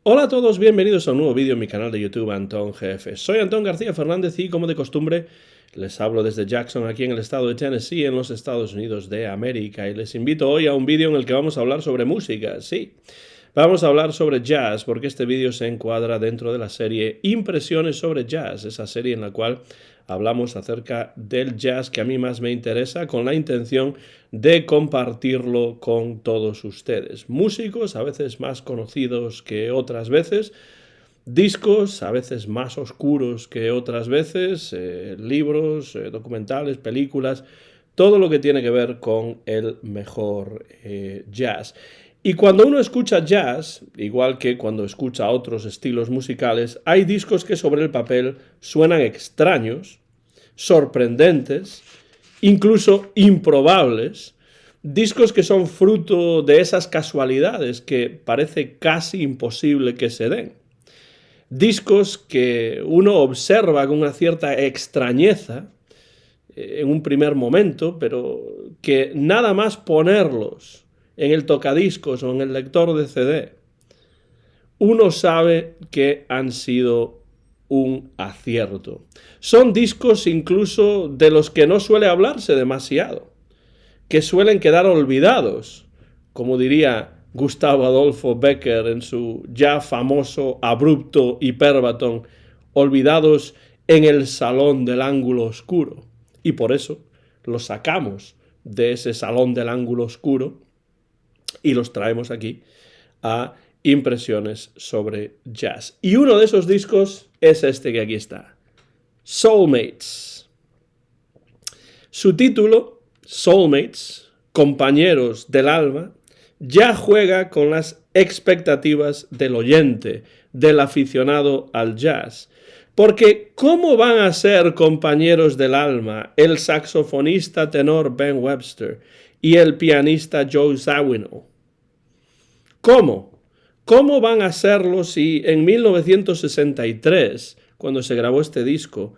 Hola a todos, bienvenidos a un nuevo vídeo en mi canal de YouTube Antón GF. Soy Antón García Fernández y como de costumbre les hablo desde Jackson, aquí en el estado de Tennessee, en los Estados Unidos de América, y les invito hoy a un vídeo en el que vamos a hablar sobre música, sí. Vamos a hablar sobre jazz, porque este vídeo se encuadra dentro de la serie Impresiones sobre Jazz, esa serie en la cual hablamos acerca del jazz que a mí más me interesa, con la intención de compartirlo con todos ustedes. Músicos, a veces más conocidos que otras veces, discos, a veces más oscuros que otras veces, libros, documentales, películas, todo lo que tiene que ver con el mejor jazz. Y cuando uno escucha jazz, igual que cuando escucha otros estilos musicales, hay discos que sobre el papel suenan extraños, sorprendentes, incluso improbables, discos que son fruto de esas casualidades que parece casi imposible que se den. Discos que uno observa con una cierta extrañeza en un primer momento, pero que nada más ponerlos en el tocadiscos o en el lector de CD, uno sabe que han sido un acierto. Son discos incluso de los que no suele hablarse demasiado, que suelen quedar olvidados, como diría Gustavo Adolfo Becker en su ya famoso abrupto hiperbatón, olvidados en el salón del ángulo oscuro. Y por eso los sacamos de ese salón del ángulo oscuro y los traemos aquí a Impresiones sobre Jazz. Y uno de esos discos es este que aquí está, Soulmates. Su título, Soulmates, compañeros del alma, ya juega con las expectativas del oyente, del aficionado al jazz. Porque ¿cómo van a ser compañeros del alma el saxofonista tenor Ben Webster y el pianista Joe Zawinul? ¿Cómo? ¿Cómo van a serlo si en 1963, cuando se grabó este disco,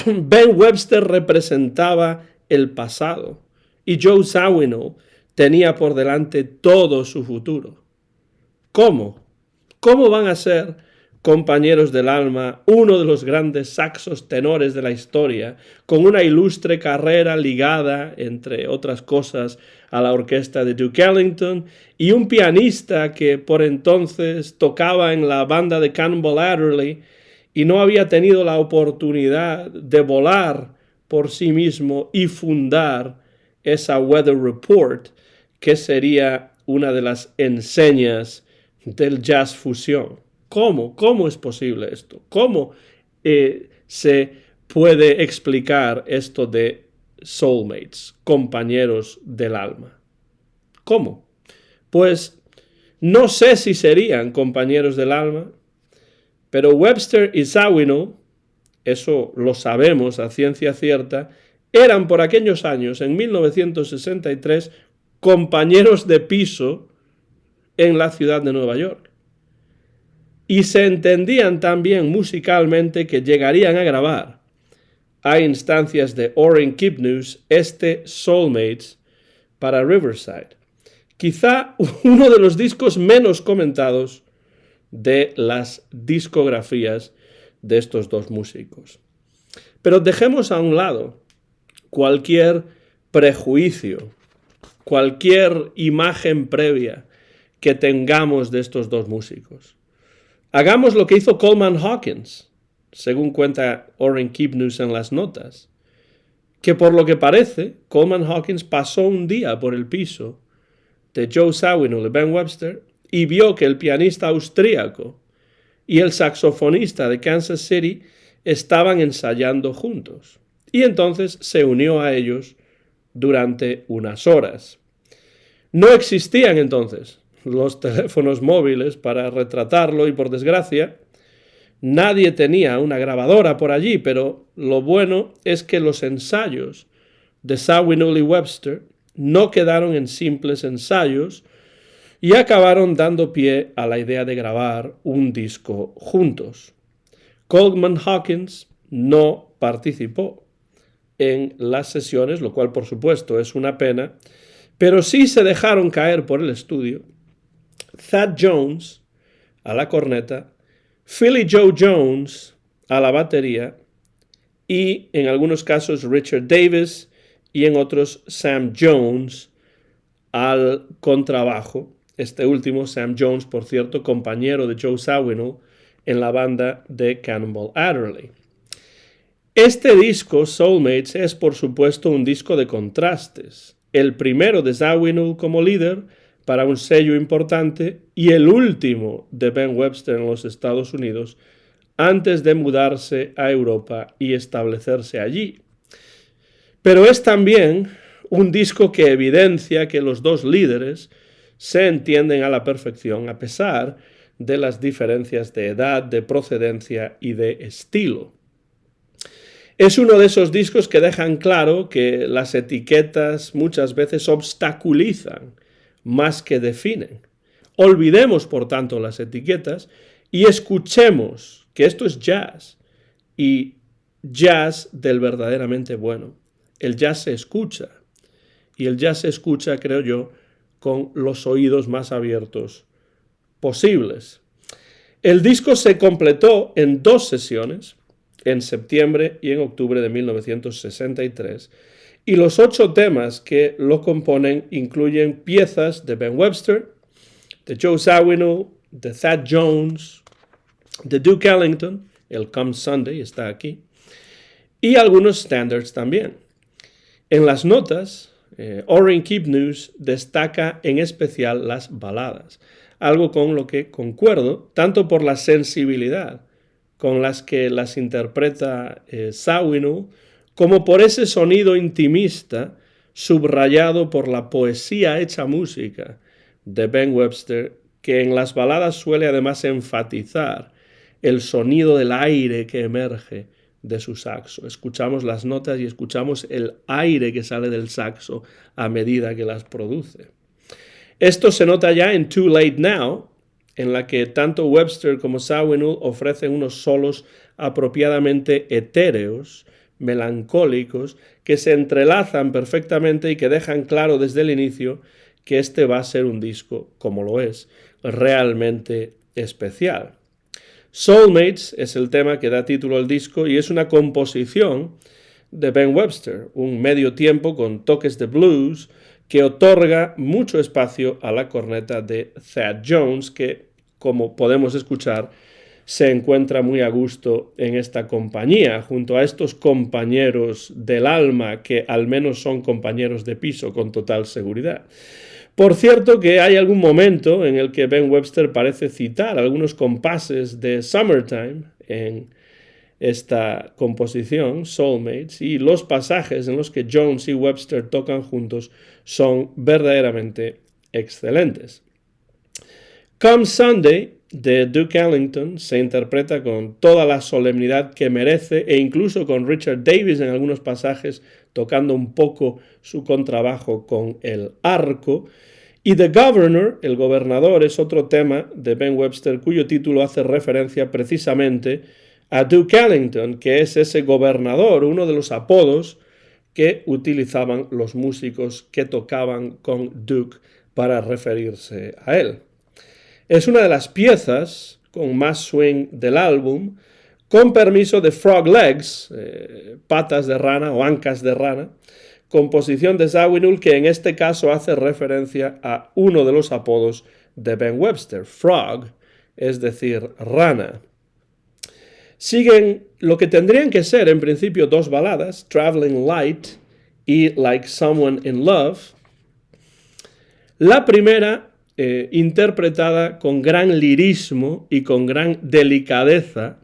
Ben Webster representaba el pasado y Joe Zawinul tenía por delante todo su futuro? ¿Cómo? ¿Cómo van a ser compañeros del alma uno de los grandes saxos tenores de la historia, con una ilustre carrera ligada, entre otras cosas, a la orquesta de Duke Ellington, y un pianista que por entonces tocaba en la banda de Cannonball Adderley y no había tenido la oportunidad de volar por sí mismo y fundar esa Weather Report, que sería una de las enseñas del jazz fusión? ¿Cómo? ¿Cómo es posible esto? ¿Cómo se puede explicar esto de soulmates, compañeros del alma? ¿Cómo? Pues no sé si serían compañeros del alma, pero Webster y Zawinul, eso lo sabemos a ciencia cierta, eran por aquellos años, en 1963, compañeros de piso en la ciudad de Nueva York. Y se entendían también musicalmente que llegarían a grabar, a instancias de Orrin Kipnis, este Soulmates para Riverside. Quizá uno de los discos menos comentados de las discografías de estos dos músicos. Pero dejemos a un lado cualquier prejuicio, cualquier imagen previa que tengamos de estos dos músicos. Hagamos lo que hizo Coleman Hawkins, según cuenta Orrin Kipnis en las notas, que por lo que parece, Coleman Hawkins pasó un día por el piso de Joe Zawinul y Ben Webster y vio que el pianista austríaco y el saxofonista de Kansas City estaban ensayando juntos. Y entonces se unió a ellos durante unas horas. No existían entonces los teléfonos móviles para retratarlo y por desgracia nadie tenía una grabadora por allí, pero lo bueno es que los ensayos de Zawinul y Webster no quedaron en simples ensayos y acabaron dando pie a la idea de grabar un disco juntos. Coleman Hawkins no participó en las sesiones, lo cual por supuesto es una pena, pero sí se dejaron caer por el estudio Thad Jones, a la corneta, Philly Joe Jones a la batería y en algunos casos Richard Davis y en otros Sam Jones al contrabajo. Este último, Sam Jones, por cierto, compañero de Joe Zawinul en la banda de Cannonball Adderley. Este disco, Soulmates, es por supuesto un disco de contrastes. El primero de Zawinul como líder para un sello importante y el último de Ben Webster en los Estados Unidos antes de mudarse a Europa y establecerse allí. Pero es también un disco que evidencia que los dos líderes se entienden a la perfección a pesar de las diferencias de edad, de procedencia y de estilo. Es uno de esos discos que dejan claro que las etiquetas muchas veces obstaculizan más que definen. Olvidemos, por tanto, las etiquetas y escuchemos que esto es jazz y jazz del verdaderamente bueno. El jazz se escucha y el jazz se escucha, creo yo, con los oídos más abiertos posibles. El disco se completó en 2 sesiones, en septiembre y en octubre de 1963, y los 8 temas que lo componen incluyen piezas de Ben Webster, de Joe Zawinul, de Thad Jones, de Duke Ellington, el Come Sunday está aquí, y algunos standards también. En las notas, Orrin Kipnis destaca en especial las baladas, algo con lo que concuerdo, tanto por la sensibilidad con las que las interpreta Zawinul, como por ese sonido intimista subrayado por la poesía hecha música de Ben Webster, que en las baladas suele además enfatizar el sonido del aire que emerge de su saxo. Escuchamos las notas y escuchamos el aire que sale del saxo a medida que las produce. Esto se nota ya en Too Late Now, en la que tanto Webster como Zawinul ofrecen unos solos apropiadamente etéreos, melancólicos, que se entrelazan perfectamente y que dejan claro desde el inicio que este va a ser un disco, como lo es, realmente especial. Soulmates es el tema que da título al disco y es una composición de Ben Webster, un medio tiempo con toques de blues que otorga mucho espacio a la corneta de Thad Jones, que, como podemos escuchar, se encuentra muy a gusto en esta compañía, junto a estos compañeros del alma que al menos son compañeros de piso con total seguridad. Por cierto que hay algún momento en el que Ben Webster parece citar algunos compases de Summertime en esta composición, Soulmates, y los pasajes en los que Jones y Webster tocan juntos son verdaderamente excelentes. Come Sunday, de Duke Ellington, se interpreta con toda la solemnidad que merece e incluso con Richard Davis en algunos pasajes tocando un poco su contrabajo con el arco. Y The Governor, el gobernador, es otro tema de Ben Webster cuyo título hace referencia precisamente a Duke Ellington, que es ese gobernador, uno de los apodos que utilizaban los músicos que tocaban con Duke para referirse a él. Es una de las piezas con más swing del álbum, con permiso de Frog Legs, patas de rana o ancas de rana, composición de Zawinul que en este caso hace referencia a uno de los apodos de Ben Webster, Frog, es decir, rana. Siguen lo que tendrían que ser en principio 2 baladas, Traveling Light y Like Someone in Love. La primera interpretada con gran lirismo y con gran delicadeza,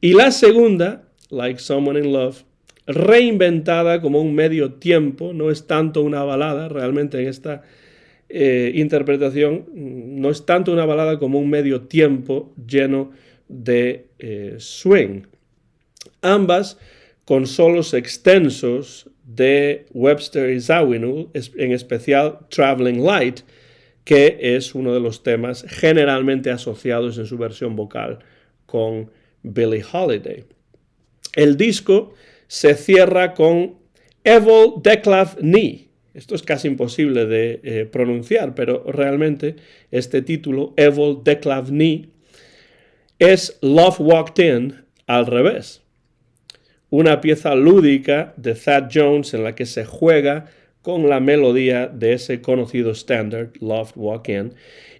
y la segunda, Like Someone in Love, reinventada como un medio tiempo, no es tanto una balada, realmente en esta interpretación no es tanto una balada como un medio tiempo lleno de swing. Ambas con solos extensos de Webster y Zawinul, en especial Traveling Light, que es uno de los temas generalmente asociados en su versión vocal con Billie Holiday. El disco se cierra con Evil Declav Ni. Esto es casi imposible de pronunciar, pero realmente este título, Evil Declav Ni, es Love Walked In al revés. Una pieza lúdica de Thad Jones en la que se juega con la melodía de ese conocido estándar, Love Walked In,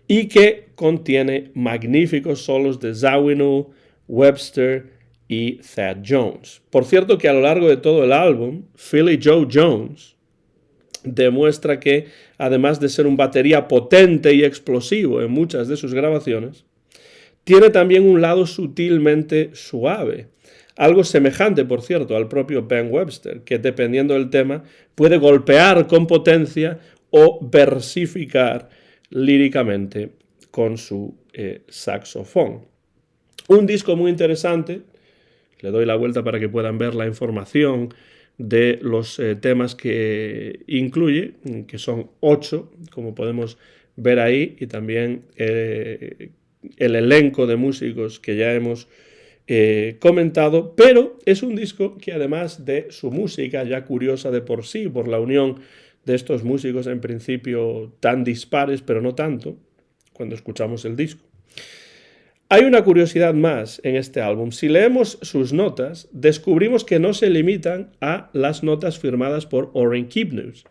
y que contiene magníficos solos de Zawinul, Webster y Thad Jones. Por cierto que a lo largo de todo el álbum, Philly Joe Jones demuestra que, además de ser un batería potente y explosivo en muchas de sus grabaciones, tiene también un lado sutilmente suave. Algo semejante, por cierto, al propio Ben Webster, que dependiendo del tema puede golpear con potencia o versificar líricamente con su saxofón. Un disco muy interesante, le doy la vuelta para que puedan ver la información de los temas que incluye, que son 8, como podemos ver ahí, y también el elenco de músicos que ya hemos comentado, pero es un disco que además de su música ya curiosa de por sí, por la unión de estos músicos en principio tan dispares, pero no tanto, cuando escuchamos el disco. Hay una curiosidad más en este álbum. Si leemos sus notas, descubrimos que no se limitan a las notas firmadas por Orrin Kipnis,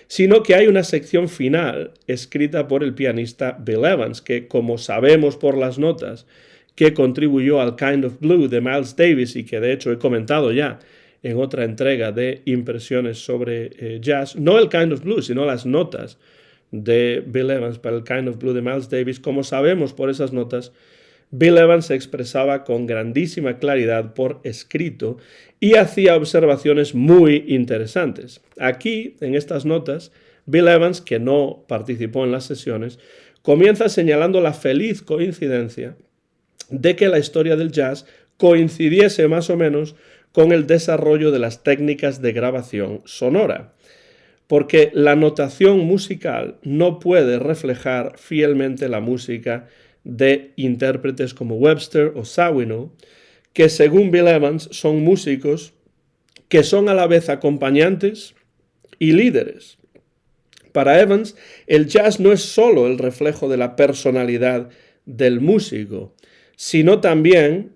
sino que hay una sección final escrita por el pianista Bill Evans, que, como sabemos por las notas, que contribuyó al Kind of Blue de Miles Davis y que de hecho he comentado ya en otra entrega de impresiones sobre jazz, no el Kind of Blue, sino las notas de Bill Evans para el Kind of Blue de Miles Davis. Como sabemos por esas notas, Bill Evans se expresaba con grandísima claridad por escrito y hacía observaciones muy interesantes. Aquí, en estas notas, Bill Evans, que no participó en las sesiones, comienza señalando la feliz coincidencia de que la historia del jazz coincidiese más o menos con el desarrollo de las técnicas de grabación sonora, porque la notación musical no puede reflejar fielmente la música de intérpretes como Webster o Zawinul, que según Bill Evans son músicos que son a la vez acompañantes y líderes. Para Evans, el jazz no es solo el reflejo de la personalidad del músico, sino también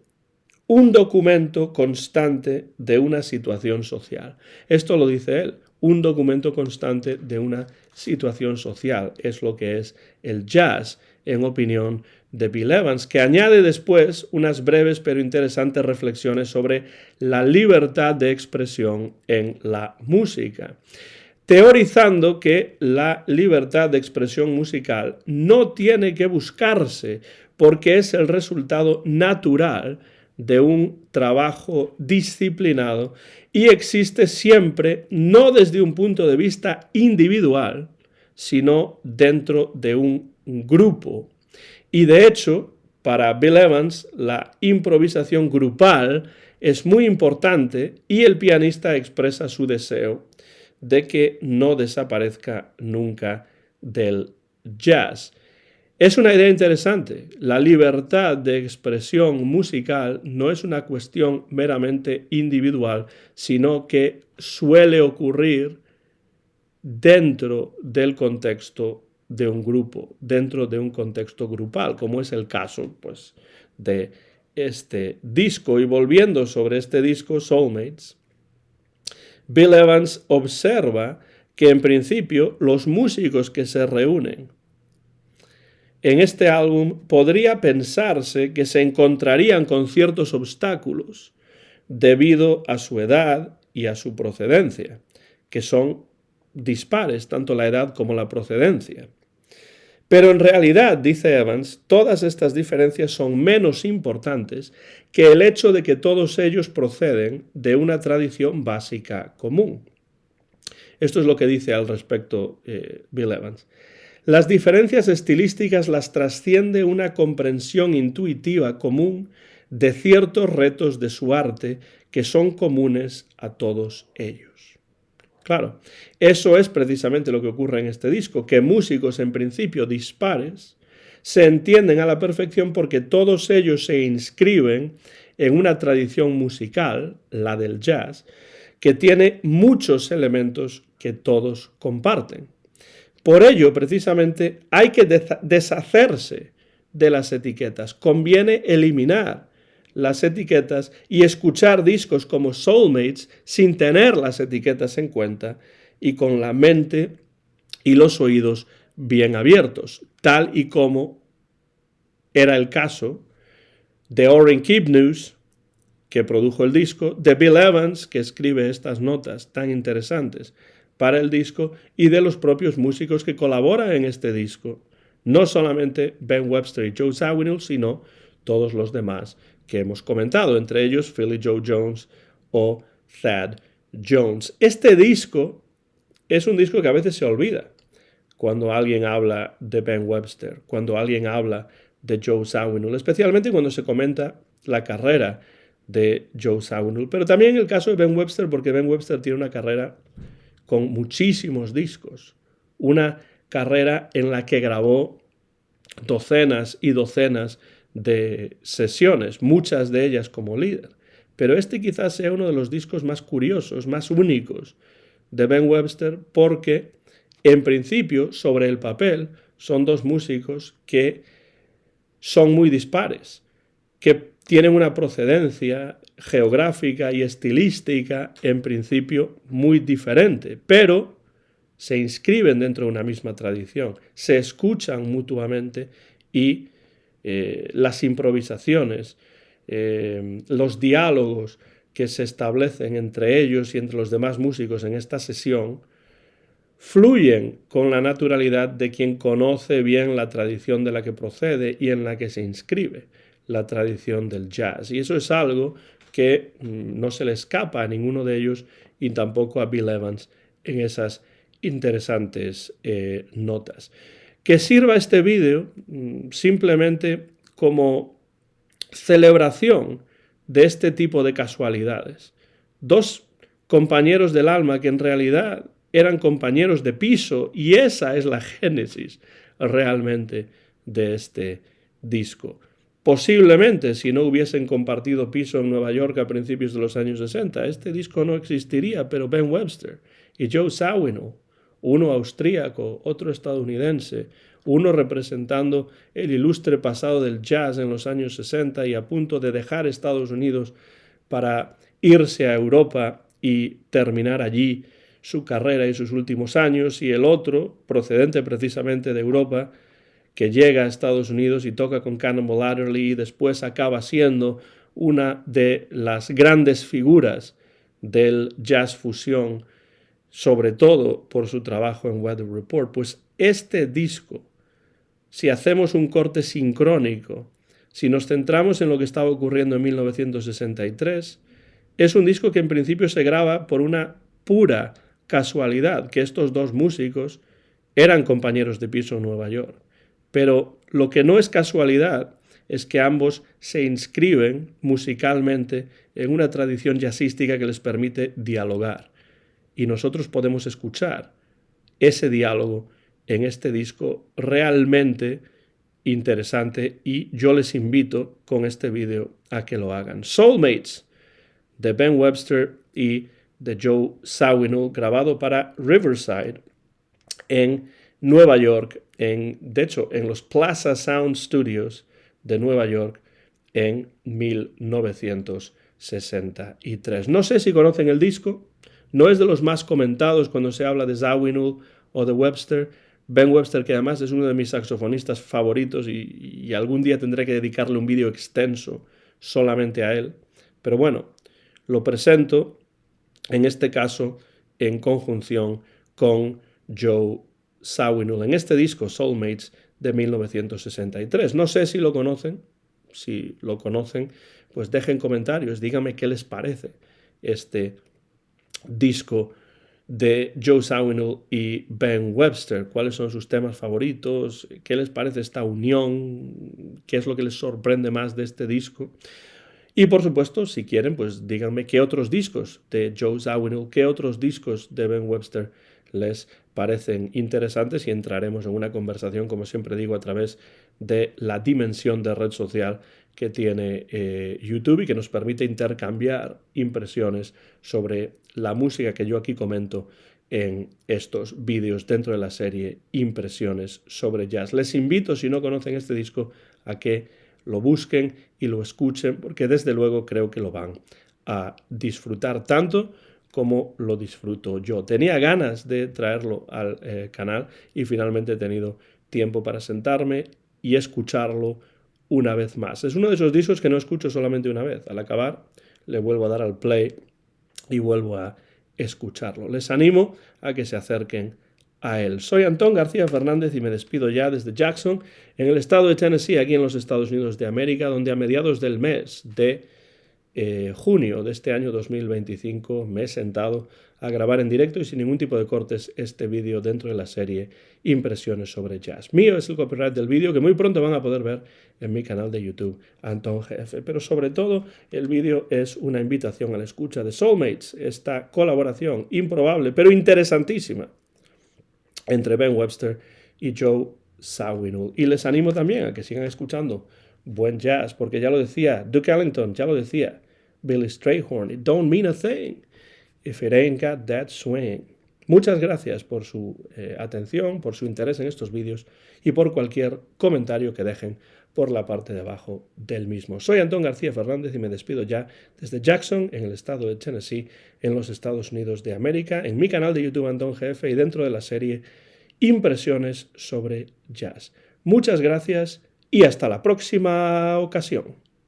un documento constante de una situación social. Esto lo dice él, un documento constante de una situación social. Es lo que es el jazz, en opinión de Bill Evans, que añade después unas breves pero interesantes reflexiones sobre la libertad de expresión en la música, teorizando que la libertad de expresión musical no tiene que buscarse porque es el resultado natural de un trabajo disciplinado y existe siempre no desde un punto de vista individual, sino dentro de un grupo. Y de hecho, para Bill Evans, la improvisación grupal es muy importante y el pianista expresa su deseo de que no desaparezca nunca del jazz. Es una idea interesante. La libertad de expresión musical no es una cuestión meramente individual, sino que suele ocurrir dentro del contexto de un grupo, dentro de un contexto grupal, como es el caso, pues, de este disco. Y volviendo sobre este disco, Soulmates, Bill Evans observa que en principio los músicos que se reúnen en este álbum podría pensarse que se encontrarían con ciertos obstáculos debido a su edad y a su procedencia, que son dispares, tanto la edad como la procedencia. Pero en realidad, dice Evans, todas estas diferencias son menos importantes que el hecho de que todos ellos proceden de una tradición básica común. Esto es lo que dice al respecto Bill Evans. Las diferencias estilísticas las trasciende una comprensión intuitiva común de ciertos retos de su arte que son comunes a todos ellos. Claro, eso es precisamente lo que ocurre en este disco, que músicos en principio dispares se entienden a la perfección porque todos ellos se inscriben en una tradición musical, la del jazz, que tiene muchos elementos que todos comparten. Por ello, precisamente, hay que deshacerse de las etiquetas. Conviene eliminar las etiquetas y escuchar discos como Soulmates sin tener las etiquetas en cuenta y con la mente y los oídos bien abiertos, tal y como era el caso de Orrin Kipnis, que produjo el disco, de Bill Evans, que escribe estas notas tan interesantes para el disco, y de los propios músicos que colaboran en este disco. No solamente Ben Webster y Joe Zawinul, sino todos los demás que hemos comentado, entre ellos Philly Joe Jones o Thad Jones. Este disco es un disco que a veces se olvida cuando alguien habla de Ben Webster, cuando alguien habla de Joe Zawinul, especialmente cuando se comenta la carrera de Joe Zawinul, pero también el caso de Ben Webster, porque Ben Webster tiene una carrera con muchísimos discos, una carrera en la que grabó docenas y docenas de sesiones, muchas de ellas como líder. Pero este quizás sea uno de los discos más curiosos, más únicos de Ben Webster, porque en principio, sobre el papel, son dos músicos que son muy dispares, que tienen una procedencia geográfica y estilística en principio muy diferente, pero se inscriben dentro de una misma tradición, se escuchan mutuamente y las improvisaciones, los diálogos que se establecen entre ellos y entre los demás músicos en esta sesión fluyen con la naturalidad de quien conoce bien la tradición de la que procede y en la que se inscribe, la tradición del jazz. Y eso es algo que no se le escapa a ninguno de ellos y tampoco a Bill Evans en esas interesantes notas. Que sirva este vídeo simplemente como celebración de este tipo de casualidades. Dos compañeros del alma que en realidad eran compañeros de piso, y esa es la génesis realmente de este disco. Posiblemente si no hubiesen compartido piso en Nueva York a principios de los años 60, este disco no existiría, pero Ben Webster y Joe Zawinul, uno austríaco, otro estadounidense, uno representando el ilustre pasado del jazz en los años 60 y a punto de dejar Estados Unidos para irse a Europa y terminar allí su carrera y sus últimos años, y el otro, procedente precisamente de Europa, que llega a Estados Unidos y toca con Cannonball Adderley y después acaba siendo una de las grandes figuras del jazz fusión, sobre todo por su trabajo en Weather Report. Pues este disco, si hacemos un corte sincrónico, si nos centramos en lo que estaba ocurriendo en 1963, es un disco que en principio se graba por una pura casualidad, que estos dos músicos eran compañeros de piso en Nueva York. Pero lo que no es casualidad es que ambos se inscriben musicalmente en una tradición jazzística que les permite dialogar. Y nosotros podemos escuchar ese diálogo en este disco realmente interesante, y yo les invito con este vídeo a que lo hagan. Soulmates, de Ben Webster y de Joe Zawinul, grabado para Riverside en Nueva York, de hecho en los Plaza Sound Studios de Nueva York en 1963. No sé si conocen el disco, no es de los más comentados cuando se habla de Zawinul o de Webster. Ben Webster, que además es uno de mis saxofonistas favoritos y algún día tendré que dedicarle un vídeo extenso solamente a él. Pero bueno, lo presento en este caso en conjunción con Joe Zawinul en este disco Soulmates de 1963. No sé si lo conocen. Si lo conocen, pues dejen comentarios, díganme qué les parece este disco de Joe Zawinul y Ben Webster, cuáles son sus temas favoritos, qué les parece esta unión, qué es lo que les sorprende más de este disco. Y por supuesto, si quieren, pues díganme qué otros discos de Joe Zawinul, qué otros discos de Ben Webster les parecen interesantes, y entraremos en una conversación, como siempre digo, a través de la dimensión de red social que tiene YouTube y que nos permite intercambiar impresiones sobre la música que yo aquí comento en estos vídeos dentro de la serie Impresiones sobre Jazz. Les invito, si no conocen este disco, a que lo busquen y lo escuchen, porque desde luego creo que lo van a disfrutar tanto como lo disfruto yo. Tenía ganas de traerlo al canal y finalmente he tenido tiempo para sentarme y escucharlo una vez más. Es uno de esos discos que no escucho solamente una vez. Al acabar le vuelvo a dar al play y vuelvo a escucharlo. Les animo a que se acerquen a él. Soy Antón García Fernández y me despido ya desde Jackson, en el estado de Tennessee, aquí en los Estados Unidos de América, donde a mediados del mes de junio de este año 2025 me he sentado a grabar en directo y sin ningún tipo de cortes este vídeo dentro de la serie Impresiones sobre Jazz. Mío es el copyright del vídeo que muy pronto van a poder ver en mi canal de YouTube, Antón GF. Pero sobre todo el vídeo es una invitación a la escucha de Soulmates, esta colaboración improbable pero interesantísima entre Ben Webster y Joe Zawinul. Y les animo también a que sigan escuchando buen jazz, porque ya lo decía Duke Ellington, ya lo decía Billy Strayhorn, it don't mean a thing if it ain't got that swing. Muchas gracias por su atención, por su interés en estos vídeos y por cualquier comentario que dejen por la parte de abajo del mismo. Soy Antón García Fernández y me despido ya desde Jackson, en el estado de Tennessee, en los Estados Unidos de América, en mi canal de YouTube Antón GF y dentro de la serie Impresiones sobre Jazz. Muchas gracias y hasta la próxima ocasión.